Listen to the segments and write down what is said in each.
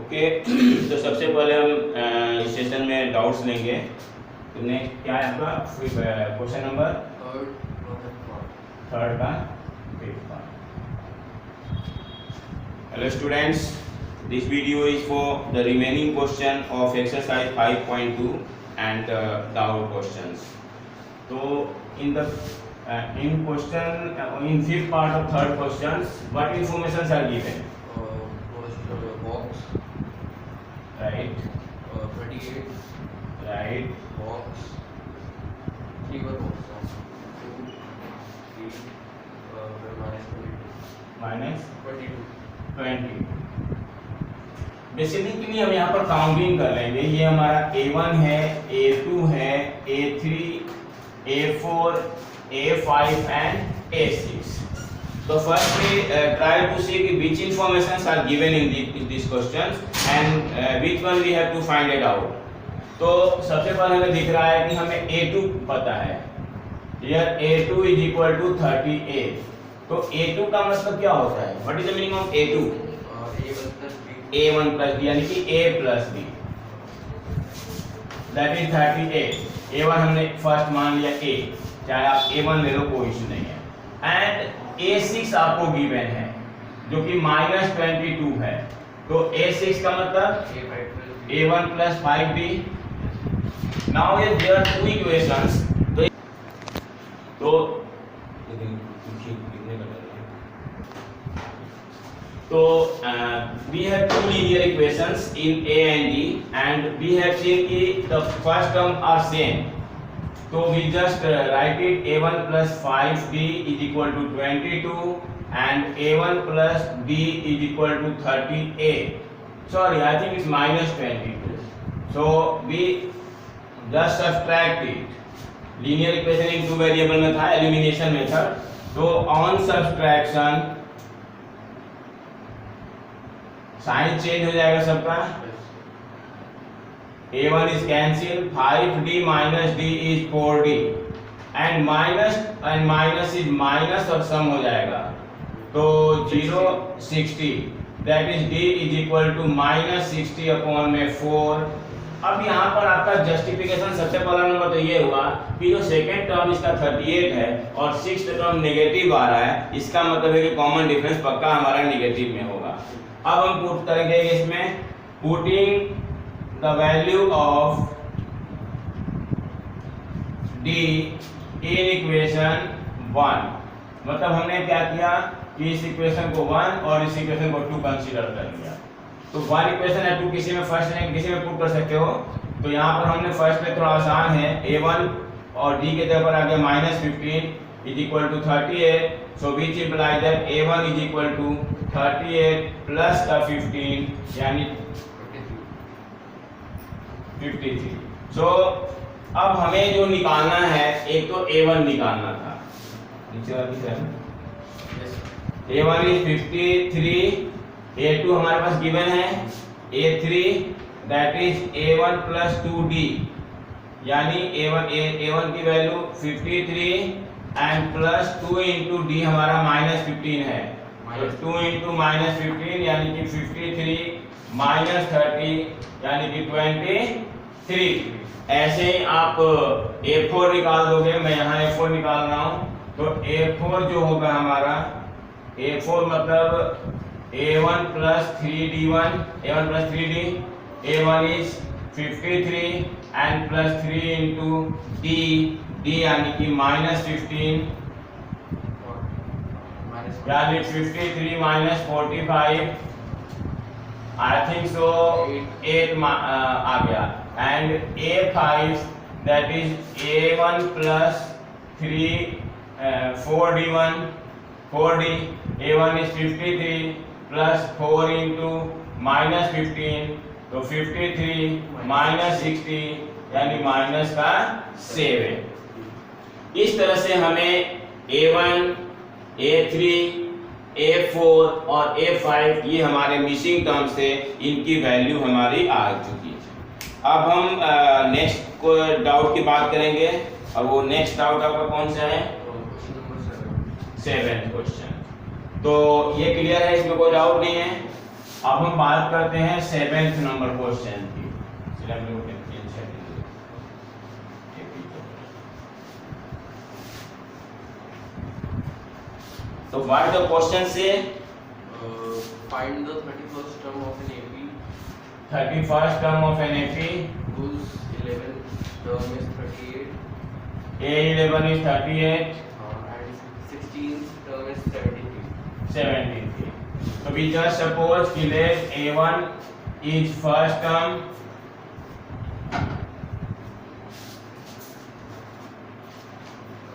Okay तो सबसे पहले हम इस सेशन में डाउट्स लेंगे। तो नेक्स्ट क्या है आपका क्वेश्चन नंबर थर्ड का फिफ्थ का। Hello students, this video is for the remaining question of exercise 5.2 and doubt questions. तो in question in fifth part of third questions what informations are given? Box, Right, 38 right, box, 3 box, 2, 3, minus minus 22. 20। Basically हम यहाँ पर counting कर लेंगे। ये हमारा A1 है, A2 है, A3, A4, A5 and A6। So firstly, try to see which informations are given in these questions and which one we have to find it out। तो सबसे पहले हमें दिख रहा है कि हमें A2 पता है। Here A2 is equal to 38। तो A2 का मतलब क्या होता है? What is the meaning of A2? A1 plus B यानी कि A plus B। That is 38। A1 हमने फर्स्ट मान लिया A, चाहे आप A1 ले लो कोई इशू नहीं है। एंड A6 आपको गिवन है जो कि -22 है। तो A6 का मतलब A1 plus 5B। Now there are two equations। तो we have two linear equations in A and D and we have seen कि the first term are same। तो we just write it A1 plus 5B is equal to 22 and A1 plus B is equal to 38। Sorry, I think it's -22। So we just subtract it। Linear equation in two variable में था, elimination method। तो on subtraction sign change हो जाएगा सबका। A1 is cancelled, 5D minus D is 4D and minus is minus और सम हो जाएगा तो 0 60। that is D is equal to -60 upon में 4। अब यहाँ पर आपका जस्टिफिकेशन सबसे पहला नंबर तो ये हुआ कि जो सेकेंड टर्म इसका 38 है और सिक्स्थ टर्म नेगेटिव आ रहा है, इसका मतलब है कि कॉमन डिफरेंस पक्का हमारा नेगेटिव में होगा। अब हम पुट करेंगे इसमें putting the value of D in equation 1। मतलब हमने क्या किया कि इस इक्वेशन को 1 और इस इक्वेशन को 2 कंसीडर कर लिया। तो 1 इक्वेशन है 2 किसी में फर्स्ट है किसी में पुट कर सकते हो। तो यहाँ पर हमने फर्स्ट में थोड़ा आसान है, A1 और D के जगह पर आ गया -15 is equal to 38। so which implies that A1 is equal to 38 plus the 15 यानी 53। so अब हमें जो निकालना है, एक तो A1 निकालना था, नीचे वाली तरफ A1 is 53, A2 हमारे पास गिवन है A3 that is A1 plus 2D यानी A1 की value 53 and plus 2 into D हमारा -15 है। तो 2 into -15 यानी कि 53 minus 30 यानी कि 23। ऐसे ही आप A4 निकाल दोगे, मैं यहाँ A4 निकाल रहा हूँ। तो A4 जो होगा हमारा A4 मतलब A1 plus 3D1 A1 plus 3D A1 is 53 and plus 3 into D यानी कि -15 यानी 53 minus 45 I think so 8 आ गया। and A5 that is A1 plus 4D1 4D A1 is 53 plus 4 into -15 तो 53 minus 60 यानी माइनस का 7। इस तरह से हमें A1 A3 A4 और A5 ये हमारे मिसिंग टर्म्स थे, इनकी वैल्यू हमारी आ चुकी है। अब हम नेक्स्ट डाउट की बात करेंगे और वो नेक्स्ट डाउट आपका कौन सा है? 7th question. तो ये क्लियर है, इसमें कोई डाउट नहीं है। अब हम बात करते हैं 7th नंबर क्वेश्चन की। तो व्हाट द क्वेश्चन से? Find the 31st term of an AP 31st term of an AP whose 11th term is 38 A11 is 38 and 16th term is 73. 73. So we just suppose कि let A1 is first term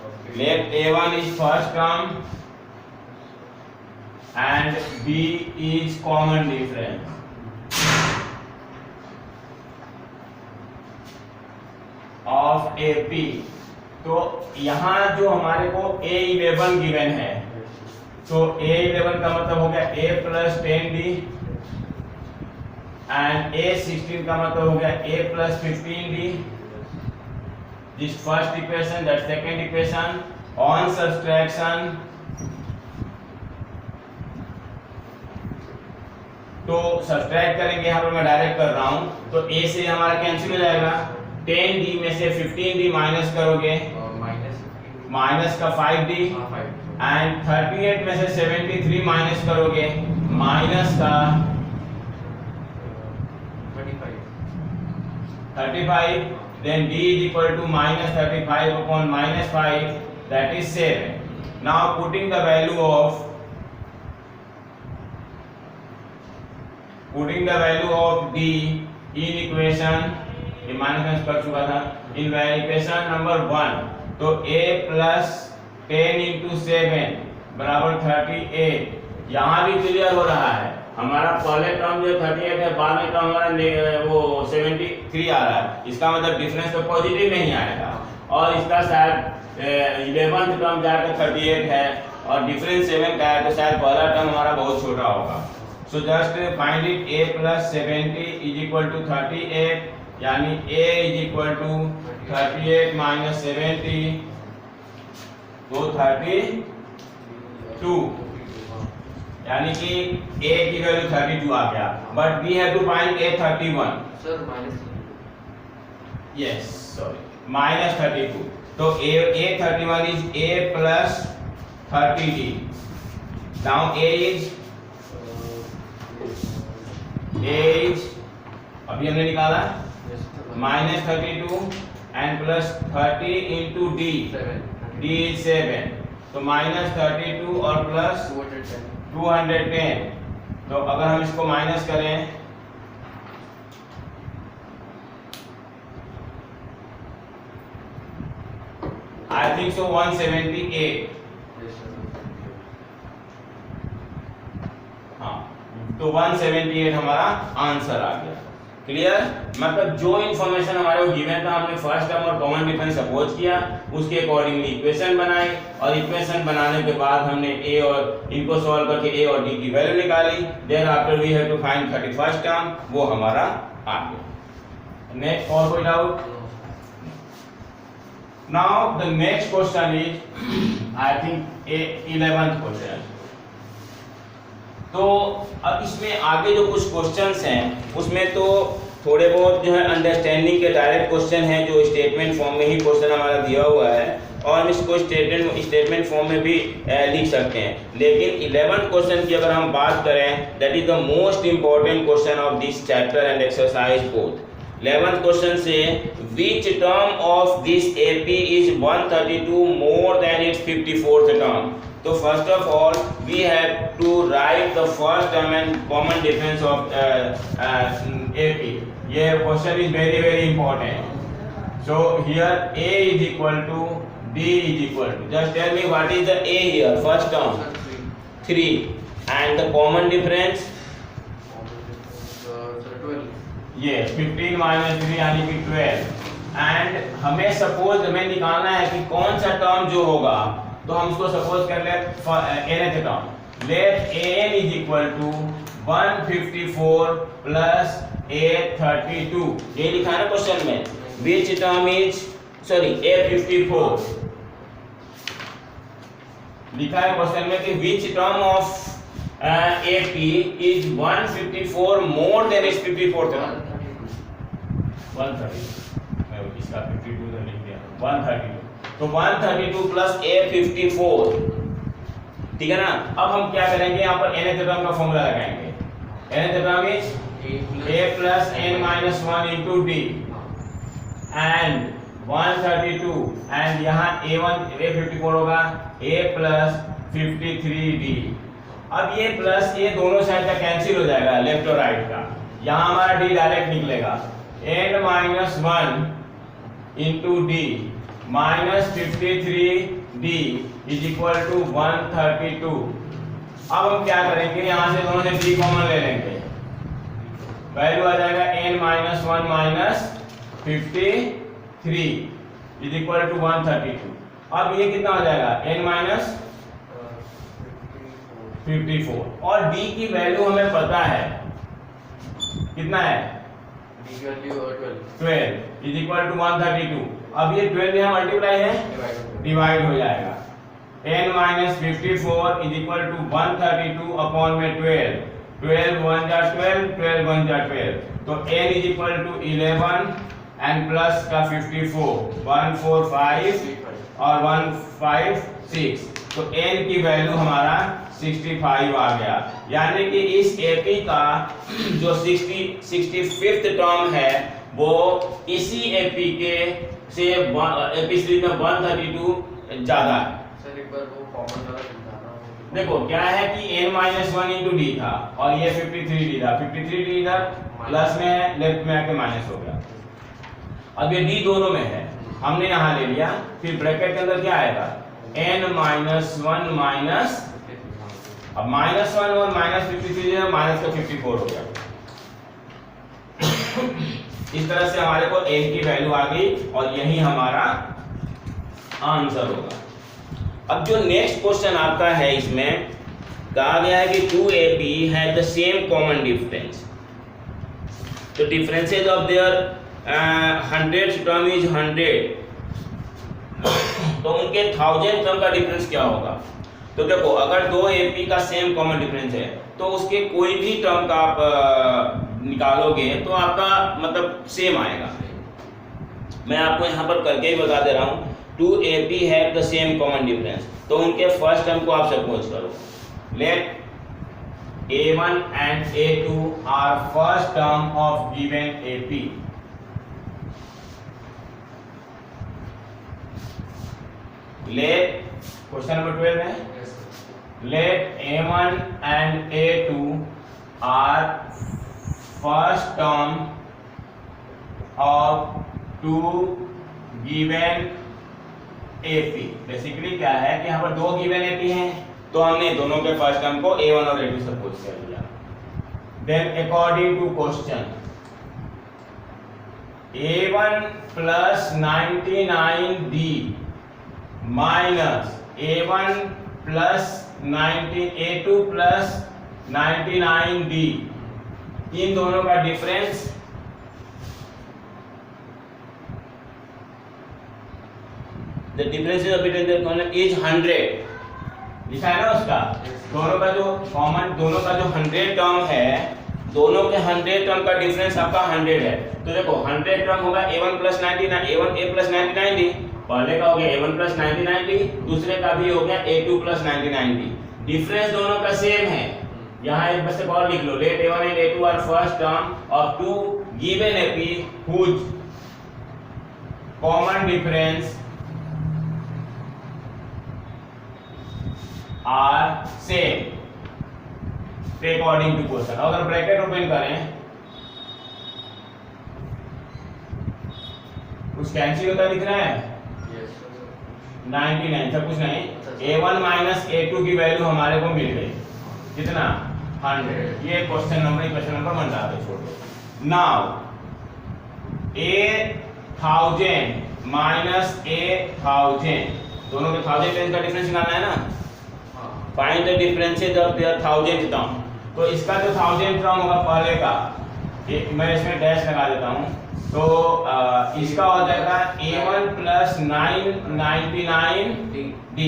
Okay. let A1 is first term and B is common difference of AP। तो यहाँ जो हमारे को A11 given है, तो A11 का मतलब हो गया A plus 10D and A16 का मतलब हो गया A plus 15D। This first equation, that second equation, on subtraction तो सब्सट्रैक्ट करेंगे, यहाँ पर मैं डायरेक्ट कर रहा हूँ, तो A से हमारा कैंसिल हो जाएगा, 10D में से 15D माइनस करोगे, माइनस का 5D एंड 38 में से 73 माइनस करोगे, माइनस का 35, then D is equal to minus 35 upon minus 5, that is 7. Now putting the value of D in equation, ये माइनस कर चुका था, in इक्वेशन नंबर 1, तो A plus 10 into 7 बराबर 38। यहाँ भी क्लियर हो रहा है, हमारा पहले टर्म जो 38 है, बाद में टर्म हमारा वो 73 आ रहा है, इसका मतलब डिफरेंस तो पॉजिटिव नहीं आएगा, और इसका शायद 11th टर्म जाकर 38 है और डिफरेंस 7 का है, तो शायद पहला टर्म हमारा बहुत छोटा होगा। So just find it, A plus 70 is equal to 38, यानी A is equal to 38 minus 70, तो 32, यानी कि A की वैल्यू 32 आ गया, but we have to find A 31. Sir, minus. Yes, sorry, minus 32. तो A 31 is A plus 30D. Now A is अभी हमने निकाला minus 32 and plus 30 into D, D is 7, तो माइनस 32 और प्लस 210। तो अगर हम इसको माइनस करें, आई थिंक सो 178, तो 178 हमारा आंसर आ गया। क्लियर? मतलब जो इन्फॉर्मेशन हमारे को गिवन था, हमने फर्स्ट टर्म और कॉमन डिफरेंस सपोज किया, उसके अकॉर्डिंगली इक्वेशन बनाई, और इक्वेशन बनाने के बाद हमने ए और इनको सॉल्व करके ए और डी की वैल्यू निकाली। Thereafter we have to find 31st term, वो हमारा आ गया। नेक्स्ट और कोई doubt? Now the next question is I think 11th question. तो अब इसमें आगे जो कुछ क्वेश्चंस हैं, उसमें तो थोड़े बहुत जो है अंडरस्टैंडिंग के डायरेक्ट क्वेश्चन हैं, जो स्टेटमेंट फॉर्म में ही क्वेश्चन हमारा दिया हुआ है, और हम इसको स्टेटमेंट फॉर्म में भी लिख सकते हैं। लेकिन 11th क्वेश्चन की अगर हम बात करें, that is the most important question of this chapter and exercise both. 11th question से which term of this AP is 132 more than its 54th term? तो first of all we have to write the first term and common difference of AP. ये question is very very important. So here A is equal to D is equal to, just tell me what is the A here, first term? 3 and the common difference? 12. Yes, 15 minus 3 यानी कि 12। And हमें suppose हमें निकालना है कि कौन सा term जो होगा, तो हम उसको सपोज कर ले nth term. Let an is equal to 154 plus a32, ये लिखा है ना क्वेश्चन में। which term is, sorry, a54, लिखा है क्वेश्चन में कि which term of AP is 154 more than it's 54 term. 132 मैं इसका 52 तो लिख दिया 132, तो 132 प्लस A54, ठीक है ना। अब हम क्या करेंगे, यहाँ पर nth टर्म का फॉर्मूला लगाएंगे। nth term is A plus n minus 1 into D and 132 and यहाँ A54 होगा A plus 53D। अब ये प्लस ये दोनों साइड का कैंसिल हो जाएगा, लेफ्ट और राइट का, यहाँ हमारा D डायरेक्ट निकलेगा n minus 1 into D minus 53D is equal to 132। अब हम क्या करेंगे, यहाँ से दोनों से D कॉमन ले लेंगे, वैल्यू आ जाएगा n minus 1 minus 53 is equal to 132। अब ये कितना हो जाएगा, n minus 54 और d की वैल्यू हमें पता है कितना है, D की वैल्यू 12 is equal to 132। अब ये 12 यहाँ मल्टीप्लाई है, 12 डिवाइड हो जाएगा, n minus 54 is equal to 132 upon में 12, 12 1 जा 12, 12 1 जा 12, तो n is equal to 11 and plus का 54, 145 और 156, तो n की वैल्यू हमारा 65 आ गया। यानी कि इस AP का जो 65th टर्म है वो इसी AP के से AP सीरीज में 132 ज्यादा है। सर एक बार वो कॉमन वाला समझाना। देखो क्या है कि n minus 1 into D था और ये 53D था, 53D इधर प्लस में है, लेफ्ट में आके माइनस हो गया। अब ये D दोनों में है, हमने यहाँ ले लिया, फिर ब्रैकेट के अंदर क्या आएगा, n minus 1 minus, अब -1 और -53 है, माइनस का 54 हो गया। इस तरह से हमारे को n की वैल्यू आ गई और यही हमारा आंसर होगा। अब जो नेक्स्ट क्वेश्चन आपका है, इसमें कहा गया है कि 2AP have the same common difference, तो differences of their 100 term is 100, तो उनके 1000 टर्म का डिफरेंस क्या होगा। तो देखो अगर दो AP का सेम कॉमन डिफरेंस है तो उसके कोई भी टर्म का आप निकालोगे तो आपका मतलब सेम आएगा। मैं आपको यहाँ पर करके ही बता दे रहा हूँ, 2AP have the same common difference, तो उनके फर्स्ट टर्म को आप सपोज करो, late A1 and A2 are first term of given AP। let question number 12 है, let A1 and A2 are first term of two given AP। Basically क्या है कि यहाँ पर दो गिवन AP हैं, तो हमने दोनों के फर्स्ट टर्म को A1 और A2 सपोज कर लिया। Then according to question, A1 plus 99D minus A1 plus 90 A2 plus 99D, इन दोनों का difference the difference between the common is 100, लिखा है ना उसका, दोनों का जो कॉमन, दोनों का जो 100 टर्म है, दोनों के 100 टर्म का डिफरेंस आपका 100 है। तो देखो 100 टर्म होगा A1 plus 99, A1 A plus 99D, पहले का हो गया A1 plus 99D, दूसरे का भी हो गया A2 plus 99D, डिफरेंस दोनों का सेम है। यहाँ एक बस और लिख लो, let A1 and A2 are first term of two given AP whose common difference are same according to question। अगर ब्रैकेट ओपन करें, कुछ कैंसिल होता दिख रहा है, 99 सब कुछ नहीं, A1 माइनस A2 की वैल्यू हमारे को मिल गई, कितना 100। ये क्वेश्चन नंबर 1 डाल दो, छोड़ दो। नाउ A1000 माइनस A1000, दोनों के 1000 टर्म का डिफरेंस निकालना है ना, find the differences of there 1000th term. तो इसका जो 1000th टर्म होगा पहले का, मैं इसमें डैश लगा देता हूँ, तो इसका हो जाएगा A1 plus 999D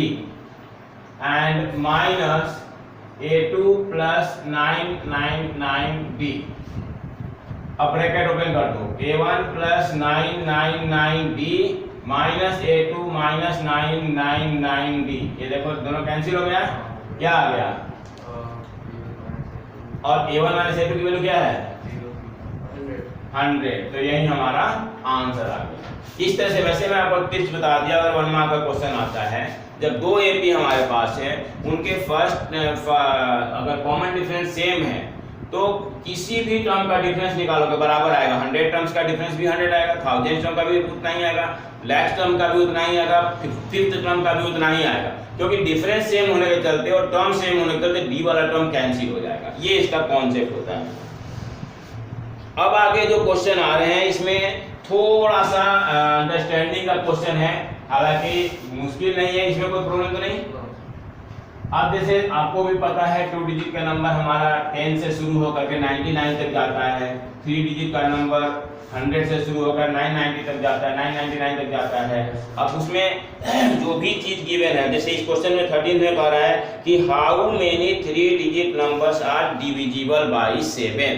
and minus A2 plus 999D। अब ब्रैकेट ओपन कर दो, A1 plus 999D minus A2 minus 999D। ये देखो दोनों कैंसिल हो गया, क्या आ गया? और A1 माइनस A2 की वैल्यू क्या है? 100। तो यही हमारा आंसर आ गया। इस तरह से वैसे मैं आपको टिप्स बता दिया, अगर 1 मार्क का क्वेश्चन आता है, जब दो एपी हमारे पास है, उनके फर्स्ट अगर कॉमन डिफरेंस सेम है तो किसी भी टर्म का डिफरेंस निकालोगे बराबर आएगा। 100 टर्म्स का डिफरेंस भी 100 आएगा, 1000 टर्म का भी उतना ही आएगा, लाख टर्म का भी उतना ही आएगा, फिफ्थ टर्म का भी उतना ही आएगा, क्योंकि डिफरेंस सेम होने के चलते और टर्म सेम होने के चलते डी वाला टर्म कैंसिल हो जाएगा। ये इसका कॉन्सेप्ट होता है। अब आगे जो क्वेश्चन आ रहे हैं इसमें थोड़ा सा अंडरस्टैंडिंग का क्वेश्चन है, हालांकि मुश्किल नहीं है, इसमें कोई प्रॉब्लम तो नहीं। अब जैसे आपको भी पता है 2 डिजिट का नंबर हमारा 10 से शुरू होकर के 99 तक जाता है, 3 डिजिट का नंबर 100 से शुरू होकर 990 तक जाता है, 999 तक जाता है। अब उसमें जो भी चीज गिवन है, जैसे इस क्वेश्चन में 13 में कह रहा है कि how many 3 digit numbers are divisible by 7।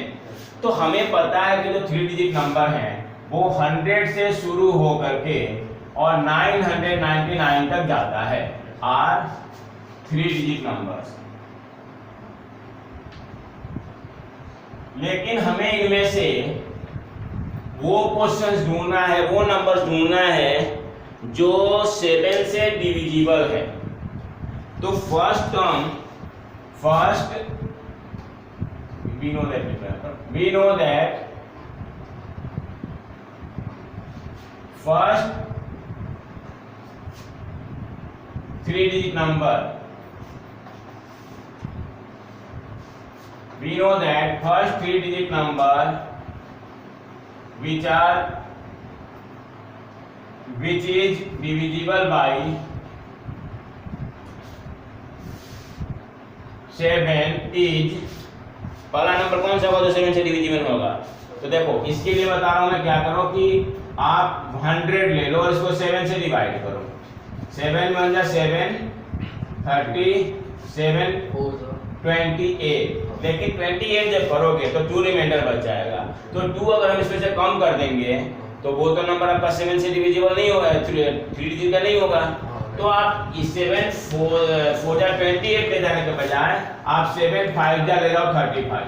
तो हमें पता है कि जो 3 डिजिट नंबर है वो 100 से शुरू होकर के और 999 तक जाता है, आर 3 डिजिट नंबर्स। लेकिन हमें इनमें से वो क्वेश्चंस ढूंढना है, वो नंबर्स ढूंढना है जो 7 से डिविजिबल है। तो first we know that first 3 digit number, we know that first 3 digit number which is divisible by 7 is, पहला नंबर कौन सा होगा जो 7 से डिविजिबल होगा? तो देखो इसके लिए बता रहा हूं मैं, क्या करो कि आप 100 ले लो और इसको 7 से डिवाइड करो। 7 1 जा 7, 30, 7 28। लेकिन 28 जब करोगे तो 2 रिमाइंडर बच जाएगा। तो 2 अगर हम इसमें से कम कर देंगे तो वो तो नंबर आपका 7 से डिविजिबल नहीं होगा, 3 डिजिट का नहीं होगा। तो आप इस 7 4 जा 28 ले जाने के बजाय आप 7 5 जा ले जाओ 35।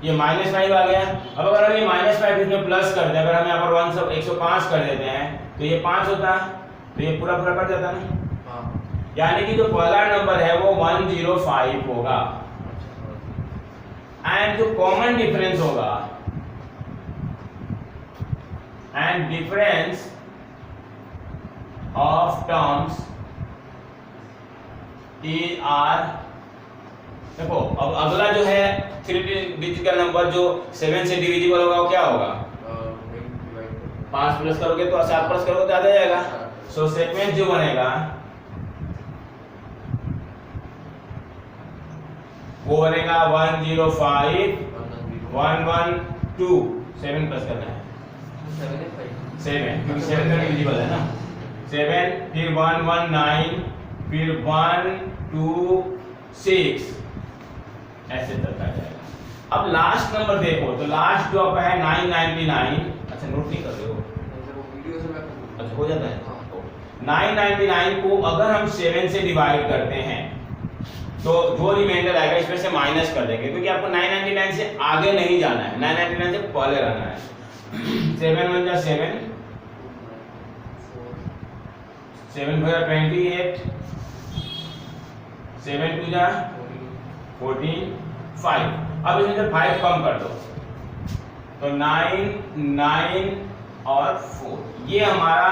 ये -5 आ गया। अब अगर हम ये -5 इसमें प्लस कर दें, अगर हम यहाँ पर 105 कर देते हैं तो ये 5 होता, तो ये पूरा पूरा कट जाता ना। यानी कि जो पहला नंबर है वो 105 होगा। एंड जो कॉमन डिफरेंस होगा, and difference of terms are, देखो अब अगला जो है 3 डिजिट का नंबर जो 7 से डिविजिबल होगा वो क्या होगा? 5 प्लस करोगे तो 7 प्लस करोगे तो आ जाएगा। सो सेगमेंट जो बनेगा वो बनेगा 105 112। 7 प्लस करना है, 7 क्योंकि 7 का डिविजिबल है ना। 7 फिर 119 फिर 126 ऐसे तक आ जाएगा। अब लास्ट नंबर देखो, तो लास्ट जो आपका है 999। अच्छा नोट नहीं कर रहे हो? अच्छा हो जाता है। 999 को अगर हम 7 से डिवाइड करते हैं तो जो रिमाइंडर आएगा इसमें से माइनस कर देंगे, क्योंकि आपको 999 से आगे नहीं जाना है, 999 से पहले रहना है। 7 1 जा 7, 7 4 28, 7 2 जा 14, 5। अब इसमें से 5 कम कर दो तो 9 9 और 4। ये हमारा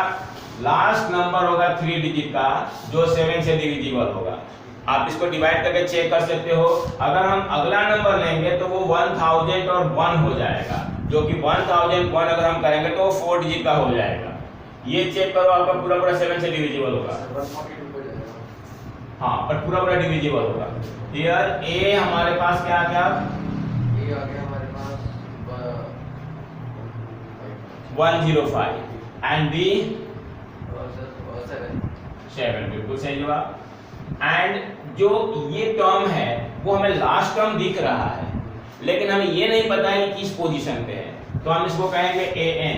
लास्ट नंबर होगा 3 डिजिट का जो 7 से डिविजिबल होगा। आप इसको डिवाइड करके चेक कर सकते हो। अगर हम अगला नंबर लेंगे तो वो 1000 और 1 हो जाएगा, जो कि 1001 अगर हम करेंगे तो 4 डिजिट का हो जाएगा। ये चेक करो, आपका पूरा पूरा 7 से डिविजिबल होगा। हाँ, पर पूरा पूरा डिविजिबल होगा। हियर ए हमारे पास क्या आ गया? ए आ गया हमारे पास 105 एंड बी 7। 7। बिल्कुल सही जवाब। एंड जो ये टर्म है वो हमें लास्ट टर्म दिख रहा है, लेकिन हमें ये नहीं पता है कि किस पोजीशन पे है, तो हम इसको कहेंगे an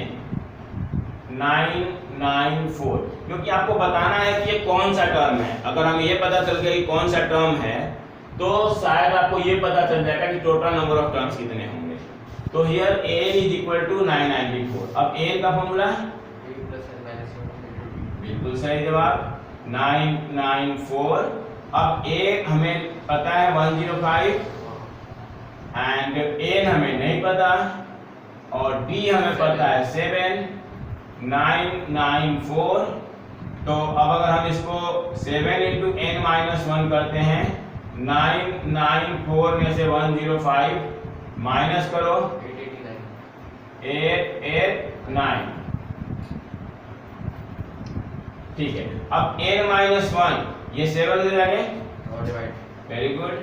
994, क्योंकि आपको बताना है कि ये कौन सा टर्म है। अगर हमें ये पता चल गया कि कौन सा टर्म है तो शायद आपको ये पता चल जाएगा कि टोटल नंबर ऑफ टर्म्स कितने होंगे। तो here an is equal to 994। अब an का फॉर्मूला बिल्कुल सही जवाब 994। अब a हमें पता है 105 एंड n हमें नहीं पता और d हमें पता है 7 994। तो अब अगर हम इसको 7 इंटू n माइनस 1 करते हैं 994 में से 105 माइनस करो 889। ठीक है, अब n माइनस 1 ये 7 हो जाएंगे, वेरी गुड,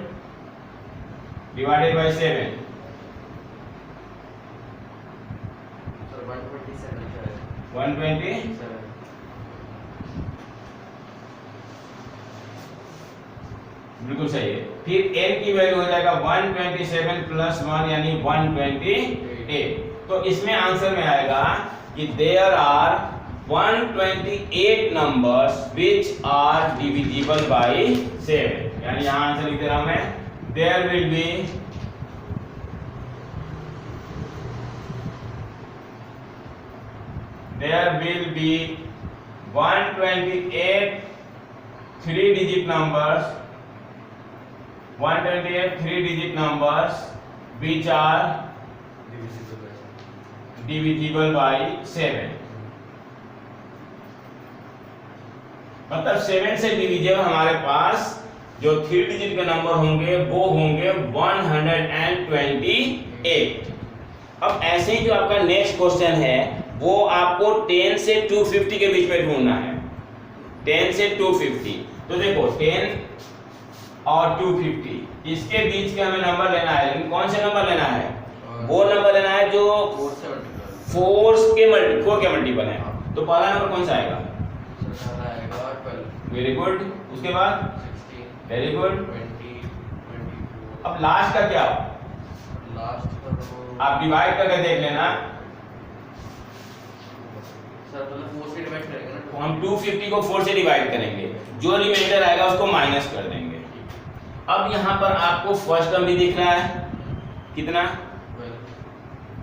डिवाइडेड बाय 7 120 बिल्कुल सही है। फिर n की वैल्यू हो जाएगा 127 प्लस 1 यानी 128। तो इसमें आंसर में आएगा कि there are 128 numbers which are divisible by 7, यानी यहाँ आंसर लिख दे रहा हूं मैं, there will be 128 3-digit numbers, 128 3-digit numbers which are divisible by 7। मतलब 7 से डिविजिबल हमारे पास जो 3 डिजिट के नंबर होंगे वो होंगे 128। अब ऐसे ही जो आपका नेक्स्ट क्वेश्चन है वो आपको 10 से 250 के बीच में ढूंढना है। 10 से 250, तो देखो 10 और 250 इसके बीच के हमें नंबर लेना है, लेकिन कौन से नंबर लेना है? वो नंबर लेना है जो 4 के मल्टीपल है। तो पहला नंबर कौन सा आएगा? वेरी गुड, उसके बाद वेरी गुड, अब लास्ट का क्या? आप डिवाइड करके देख लेना। तो हम 250 को 4 से डिवाइड करेंगे, जो रिमाइंडर आएगा उसको माइनस कर देंगे। अब यहाँ पर आपको फर्स्ट टर्म भी दिख रहा है कितना,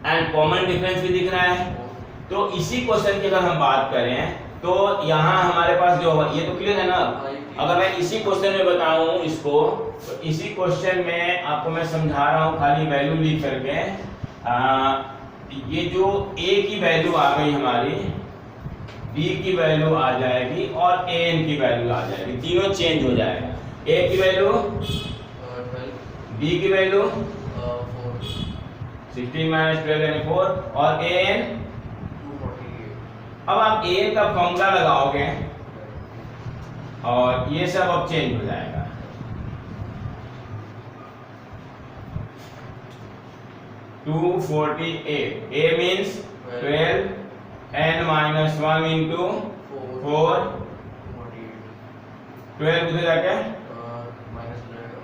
एंड कॉमन डिफरेंस भी दिख रहा है। तो इसी क्वेश्चन की अगर हम बात करें तो यहाँ हमारे पास जो ये तो क्लियर है ना। अगर मैं इसी क्वेश्चन में बताऊं इसको, तो इसी क्वेश्चन में आपको मैं समझा रहा हूँ खाली वैल्यू लिख करके। ये जो a की वैल्यू आ गई हमारी, b की वैल्यू आ जाएगी और an की वैल्यू आ जाएगी, तीनों चेंज हो जाएगा। a की वैल्यू 12, b की वैल्यू 16 माइनस 12 यानी 4 और an 248। अब आप an का फॉर्मूला लगाओगे और ये सब अब चेंज हो जाएगा। To 48, a means 12, n minus 1 into 4, 12 किधर जाके माइनस हो जाएगा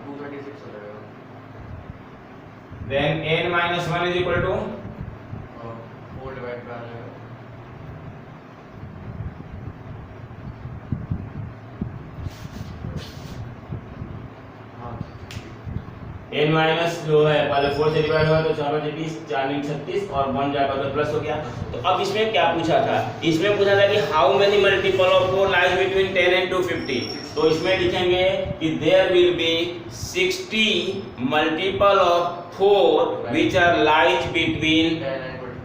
236 हो जाएगा। then n minus 1 is equal to 4 divide कर लेगा। n माइनस जो है पहले 4 से डिवाइड हुआ तो 4 20 4 36 और 1 जाएगा तो प्लस हो गया। तो अब इसमें क्या पूछा था? इसमें पूछा था कि how many multiple of 4 lies between 10 and 250। तो इसमें लिखेंगे कि there will be 60 multiple of 4 which are lies between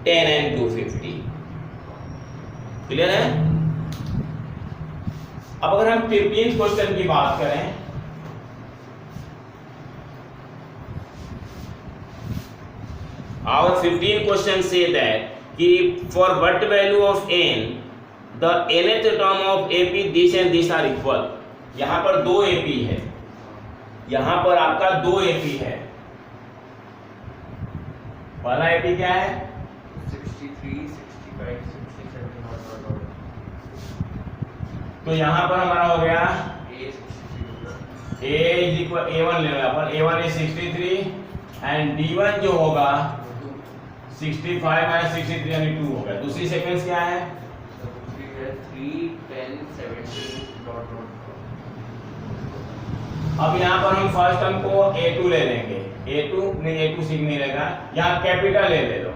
10 and 250। Clear है? अब अगर हम 15th क्वेश्चन की बात करें, our 15th question say that कि for what value of n the nth term of ap this and this are equal। यहाँ पर दो ap है, यहाँ पर आपका दो ap है। पहला ap क्या है? 63, 65, 67 तो यहाँ पर हमारा हो गया A इज इक्वल A1 ले लो अपन, A1 इज 63 एंड D1 जो होगा 65 माइनस 63 यानी 2 होगा। दूसरी सीक्वेंस क्या है? दूसरी है 3 10 17 डॉट डॉट। अब यहाँ पर हम फर्स्ट टर्म को A2 ले लेंगे, A2 नहीं, A2 सीख नहीं रहेगा, यहाँ कैपिटल ले लो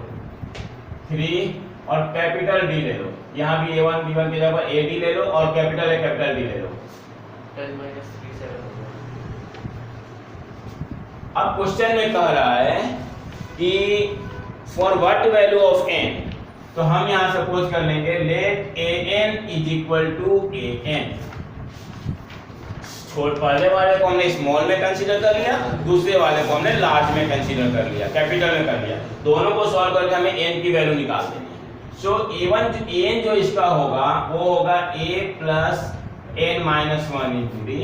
3 और कैपिटल D ले लो, यहाँ भी A1 B1 की जगह पर AD ले लो और कैपिटल A कैपिटल D ले लो। 10 minus 3 7 हो गया। अब क्वेश्चन में कह रहा है कि for what value of n, तो हम यहाँ सपोज कर लेंगे let an is equal to an। पहले वाले को हमने स्मॉल में कंसीडर कर लिया, दूसरे वाले को हमने लार्ज में कंसीडर कर लिया, कैपिटल में कर लिया। दोनों को सॉल्व करके हमें n की वैल्यू निकाल देनी है। सो an जो इसका होगा वो होगा a plus n minus 1 into D,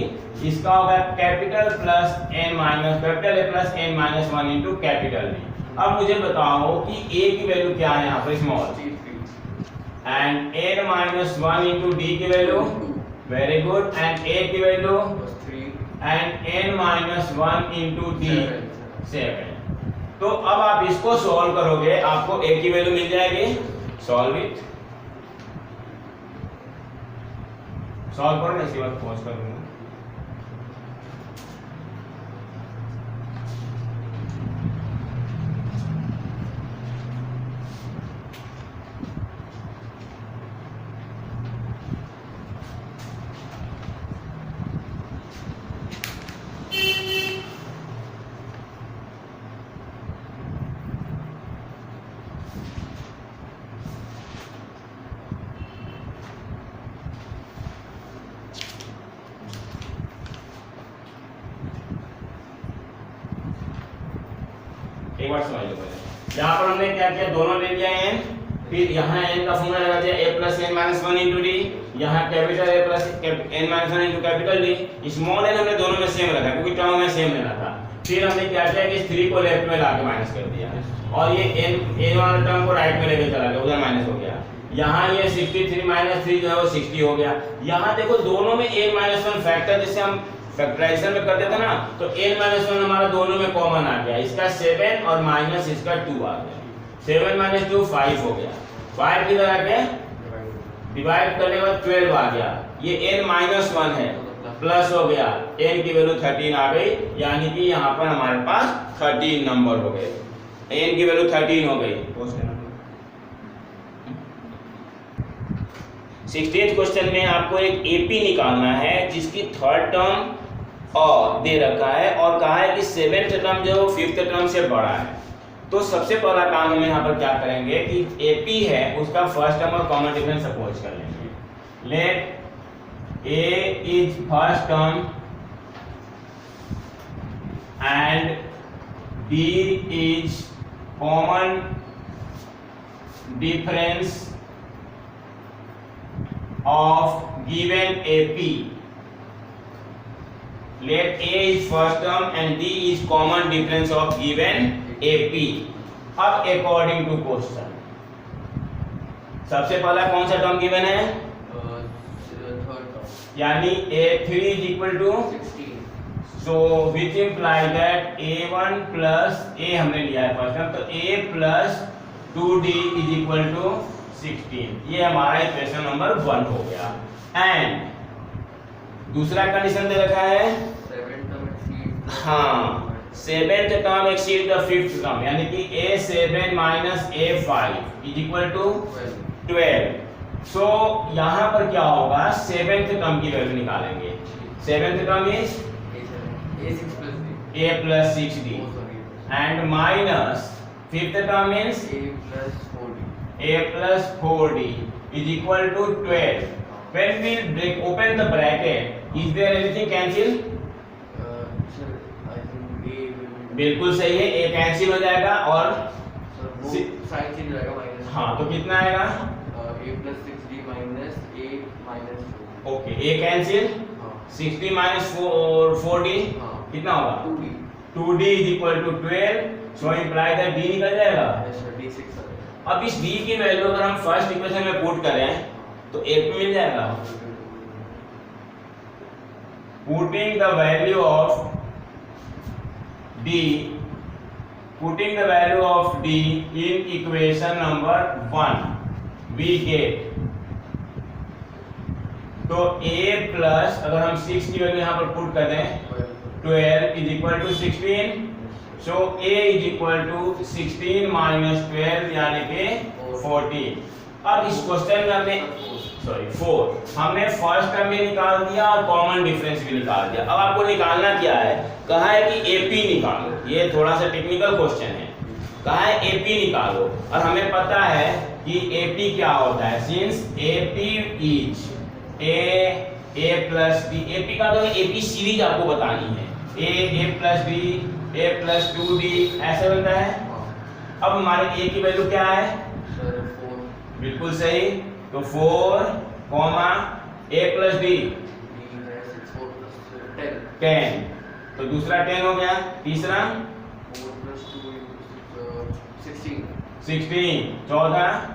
इसका होगा capital plus n minus capital a plus n minus 1 into capital D. अब मुझे बताओ कि a की वैल्यू क्या है यहाँ पर small, and n minus 1 into D की value, very good, and a की value 3 and n minus 1 into D 7। तो अब आप इसको सॉल्व करोगे आपको a की वैल्यू मिल जाएगी। सॉल्व इट, सॉल्व करो, इसी बात पॉज कर दूंगा। एक बार समझ लो पहले, यहाँ पर हमने क्या किया, दोनों ले लिया n, फिर यहाँ n का फॉर्मूला लगा दिया a plus n minus 1 into D, यहाँ capital a plus n minus 1 into capital D. Small n हमने दोनों में सेम रखा क्योंकि टर्म में सेम लेना था। फिर हमने क्या किया कि 3 को लेफ्ट में लाके माइनस कर दिया और ये n वाला टर्म को राइट में लेके चला गया, उधर माइनस हो गया। यहाँ ये 63 माइनस 3 जो है वो 60 हो गया। यहाँ देखो दोनों में n माइनस 1 फैक्टर, जैसे हम फैक्टराइजेशन में करते थे ना, तो n माइनस 1 हमारा दोनों में कॉमन आ गया, इसका 7 और माइनस इसका 2 आ गया। 7 माइनस 2 5 हो गया, 5 किधर आ गया, डिवाइड करने के बाद 12 आ गया। ये n माइनस 1 है, प्लस हो गया, n की वैल्यू 13 आ गई, यानी कि यहाँ पर हमारे पास 13 नंबर हो गए, n की वैल्यू 13 हो गई। 16th क्वेश्चन में आपको एक AP निकालना है जिसकी थर्ड टर्म और दे रखा है और कहा है कि 7th टर्म जो 5th टर्म से बड़ा है। तो सबसे पहला काम हम यहाँ पर क्या करेंगे कि AP है उसका फर्स्ट टर्म और कॉमन डिफरेंस सपोज कर लेंगे। Let A is first term and B is common difference of given AP. Let A is first term and D is common difference of given AP. अब according to question, सबसे पहला कौन सा term given है, यानी A3 is equal to 16. So which imply that A1 plus A हमने लिया है फर्स्ट टर्म, तो A plus 2D is equal to 16। ये हमारा इक्वेशन नंबर 1 हो गया। एंड दूसरा कंडीशन दे रखा है, हाँ 7th term exceed the 5th term, यानी कि A7 minus A5 is equal to 12। So यहाँ पर क्या होगा, 7th टर्म की वैल्यू निकालेंगे। 7th term is A plus 6D and minus 5th term means A plus 4D is equal to 12. When we break open the bracket, is there anything cancel? Sir, I think A will. बिल्कुल सही है, A cancel हो जाएगा और sign change हो जाएगा minus. हाँ तो कितना आएगा, A plus 6D minus A minus 2। Okay A cancel, 60 minus 4D कितना होगा, 2D। 2D is equal to 12. So imply that D निकल जाएगा। Yes sir, D6 आ जाएगा। अब इस D की वैल्यू अगर हम फर्स्ट इक्वेशन में पुट करें तो A पे मिल जाएगा। putting the value of d in equation number 1 we get, तो a प्लस अगर हम 6 की वैल्यू यहाँ पर पुट कर दें 12 is equal to 16, so a is equal to 16 minus 12 यानी कि 14। अब इस क्वेश्चन में हमने 4 हमने फर्स्ट टर्म भी निकाल दिया और कॉमन डिफरेंस भी निकाल दिया। अब आपको निकालना क्या है, कहा है कि AP निकालो, ये थोड़ा सा टेक्निकल क्वेश्चन है, कहा है AP निकालो और हमें पता है कि AP क्या होता है, since AP is a plus b, AP का तो AP सीरीज आपको बतानी है, a plus b a plus 2d ऐसे बनता है। अब हमारे a की वैल्यू क्या है, बिल्कुल सही, तो 4 कॉमा a प्लस d 10, तो दूसरा 10 हो गया, तीसरा 16 14,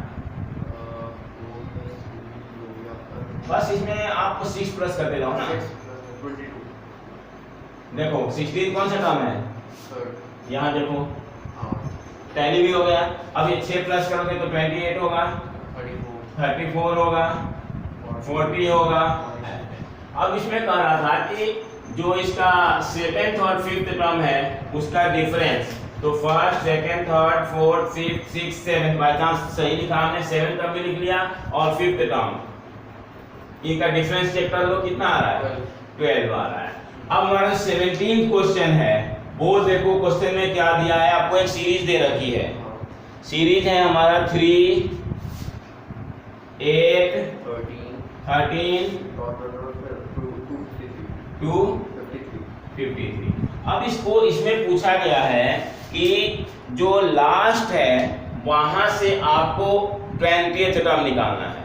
बस इसमें आपको 6 प्लस करते जाओ ना, 22 देखो 16 कौन सा टर्म है, यहाँ देखो हाँ 10 भी हो गया। अब ये 6 प्लस करोगे तो 28 होगा, 34 होगा, 40 होगा। अब इसमें कह रहा था कि जो इसका सेकंड और फिफ्थ टर्म है उसका डिफरेंस, तो first second third fourth fifth six seventh, by chance सही लिखा हमने, सेवंथ टर्म भी लिख लिया और फिफ्थ टर्म, इनका डिफरेंस चेक कर लो कितना आ रहा है, 12 आ रहा है। अब हमारा 17th क्वेश्चन है, वो देखो क्वेश्चन में क्या दिया है, आपको एक सीरीज दे रखी है, सीरीज है हमारा 3 8 13 2 53। अब इसको इसमें पूछा गया है कि जो लास्ट है वहां से आपको 20th टर्म निकालना है।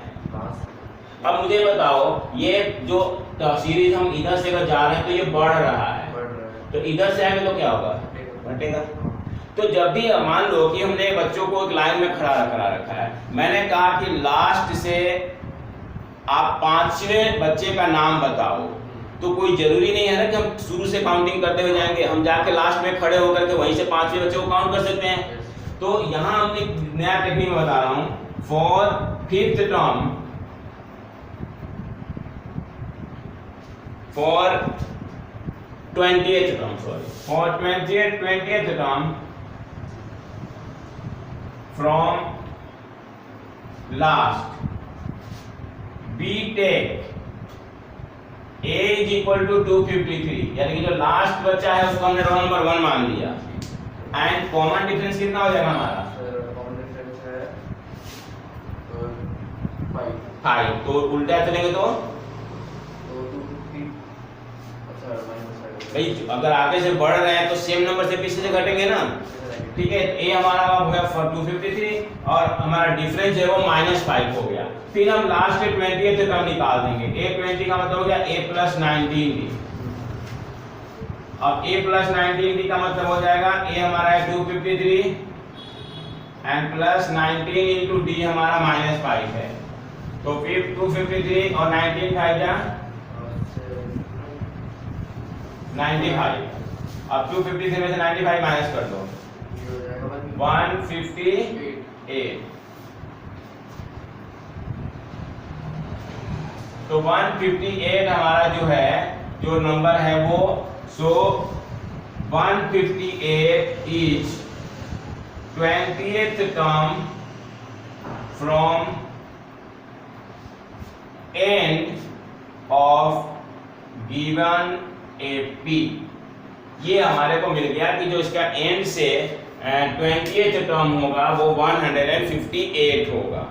अब मुझे बताओ, ये जो सीरीज हम इधर से अगर जा रहे हैं तो ये बढ़ रहा है, तो इधर से आएंगे तो क्या होगा, घटेगा। तो जब भी मान लो कि हमने बच्चों को एक लाइन में खड़ा रखा है, मैंने कहा कि लास्ट से आप 5वें बच्चे का नाम बताओ, तो कोई जरूरी नहीं है ना कि हम शुरू से काउंटिंग करते हुए जाएंगे, हम जाके लास्ट में खड़े होकर के वहीं से 5वें बच्चे को काउंट कर सकते हैं। तो यहाँ हमने नया टेक्निक में बता रहा हूँ, for fifth term, for 20th term, for 20th term from last we take a is equal to 253, यानी कि जो लास्ट बच्चा है उसको हमने रोल नंबर 1 मान लिया, एंड कॉमन डिफरेंस कितना हो जाएगा हमारा, कॉमन डिफरेंस है 5, तो उल्टा चलेंगे तो भाई अगर आगे से बढ़ रहे हैं तो सेम नंबर से पीछे से घटेंगे ना, ठीक है। ए हमारा हो गया 253 और हमारा डिफरेंस है वो -5 हो गया। फिर हम लास्ट के 20th टर्म निकाल देंगे, a 20 का मतलब हो गया a प्लस 19b। अब a प्लस 19b का मतलब हो जाएगा a हमारा है 253 एंड प्लस 19 इंटू d हमारा -5 है, तो फिर 253 और 19 5 जा 95। अब 253 में से 95 माइनस कर दो, 158। तो 158 हमारा जो है, जो नंबर है वो, सो 158 is 20th term from end of given AP। ये हमारे को मिल गया कि जो इसका एंड से 20th टर्म होगा वो 158 होगा।